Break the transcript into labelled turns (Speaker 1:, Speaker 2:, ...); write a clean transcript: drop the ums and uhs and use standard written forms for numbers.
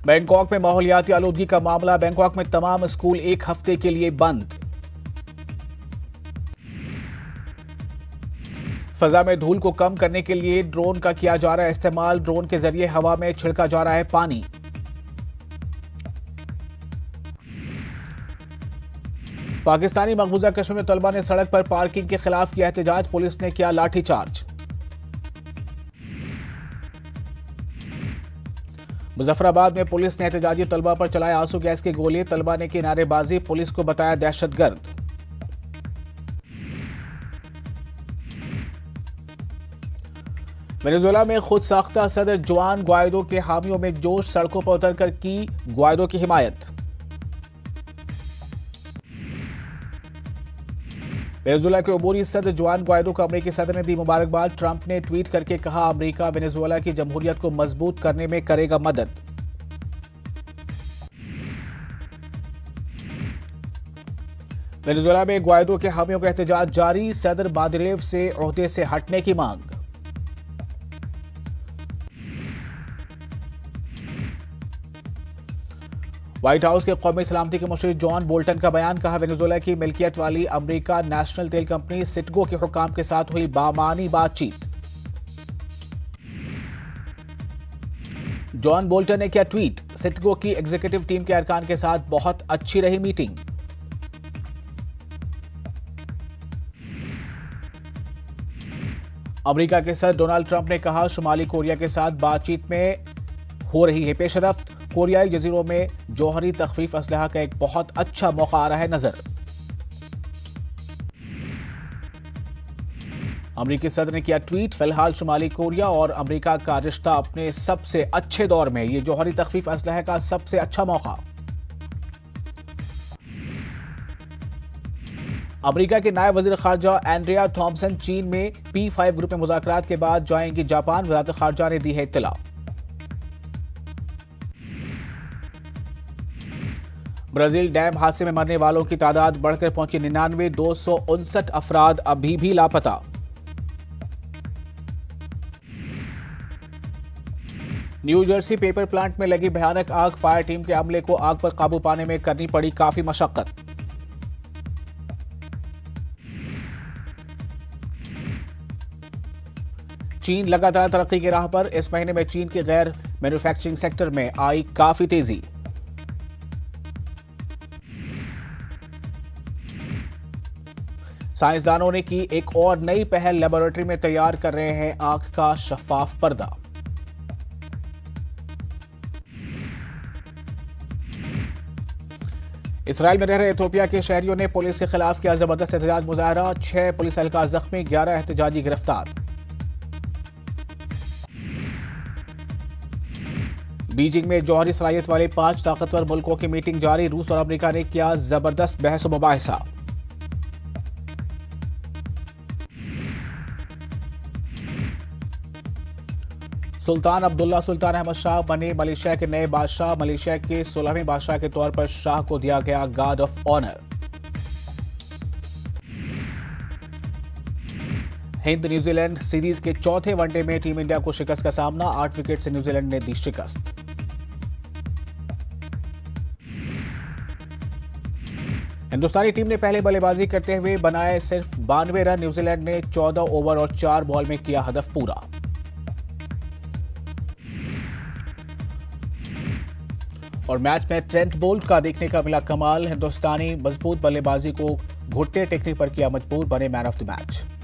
Speaker 1: Bangkok में माहौलियाती आलूदगी का मामला। बैंकॉक में तमाम स्कूल एक हफ्ते के लिए बंद। फजा में धूल को कम करने के लिए ड्रोन का किया जा रहा है इस्तेमाल। ड्रोन के जरिए हवा में छिड़का जा रहा है पानी। पाकिस्तानी मकबूजा कश्मीर में तलबा ने सड़क पर पार्किंग के खिलाफ किया एहतजाज। पुलिस ने किया लाठीचार्ज। मुजफ्फराबाद में पुलिस ने एहतजाजी तलबा पर चलाए आंसू गैस की गोली। तलबा ने की नारेबाजी। पुलिस को बताया दहशतगर्द। वेनेजुएला में खुद साख्ता सदर जुआन ग्वाइडो के हामियों में जोश। सड़कों पर उतरकर की ग्वाइडो की हिमायत। वेनेजुएला के अबूरी सदर जुआन ग्वाइडो को अमेरिकी सदर ने दी मुबारकबाद। ट्रंप ने ट्वीट करके कहा, अमेरिका वेनेजुएला की जमहूरियत को मजबूत करने में करेगा मदद। वेनेजुएला में ग्वाइडो के हामियों का एहतजाज जारी। सदर मादुरो से ओहदे से हटने की मांग। व्हाइट हाउस के कौमी सलामती के मुशीर जॉन बोल्टन का बयान। कहा, वेनेजुएला की मिल्कियत वाली अमेरिका नेशनल तेल कंपनी सिटगो के हुक्काम के साथ हुई बामानी बातचीत। जॉन बोल्टन ने किया ट्वीट, सिटगो की एग्जीक्यूटिव टीम के अरकान के साथ बहुत अच्छी रही मीटिंग। अमेरिका के सदर डोनाल्ड ट्रंप ने कहा, शुमाली कोरिया के साथ बातचीत में हो रही है पेशरफ्त। कोरियाई जजीरों में जौहरी तखफीफ असलहा का एक बहुत अच्छा मौका आ रहा है नजर। अमेरिकी सदर ने किया ट्वीट, फिलहाल शुमाली कोरिया और अमेरिका का रिश्ता अपने सबसे अच्छे दौर में। ये जौहरी तखफीफ असलहा का सबसे अच्छा मौका। अमेरिका के नायब वजीर खारजा एंड्रिया थॉम्पसन चीन में P5 ग्रुप में मुज़ाकरात के बाद जाएंगी जापान। वज़ारत खारजा ने दी है इत्तला। ब्राजील डैम हादसे में मरने वालों की तादाद बढ़कर पहुंची 99। 259 अफराद अभी भी लापता। न्यू जर्सी पेपर प्लांट में लगी भयानक आग। फायर टीम के अमले को आग पर काबू पाने में करनी पड़ी काफी मशक्कत। चीन लगातार तरक्की की राह पर। इस महीने में चीन के गैर मैन्युफैक्चरिंग सेक्टर में आई काफी तेजी। साइंसदानों ने की एक और नई पहल। लेबोरेटरी में तैयार कर रहे हैं आंख का शफाफ पर्दा। इसराइल में रह रहे इथियोपिया के शहरियों ने पुलिस के खिलाफ किया जबरदस्त एहतजाज मुजाहरा। 6 पुलिस एहलकार जख्मी, 11 एहतजाजी गिरफ्तार। बीजिंग में जौहरी सलाहियत वाले 5 ताकतवर मुल्कों की मीटिंग जारी। रूस और अमेरिका ने किया जबरदस्त बहस व मुबाहिसा। सुल्तान अब्दुल्ला सुल्तान अहमद शाह बने मलेशिया के नए बादशाह। मलेशिया के 16वें बादशाह के तौर पर शाह को दिया गया guard of honour. Hind New Zealand series के चौथे वनडे में टीम इंडिया को शिकस्त का सामना। 8 विकेट से न्यूजीलैंड ने दी शिकस्त। हिंदुस्तानी टीम ने पहले बल्लेबाजी करते हुए बनाए सिर्फ 92 रन। न्यूजीलैंड ने 14 ओवर और 4 बॉल में किया हदफ पूरा। और मैच में ट्रेंट बोल्ट का देखने का मिला कमाल। हिंदुस्तानी मजबूत बल्लेबाजी को घुटने टेकने पर किया मजबूर, बने मैन ऑफ द मैच।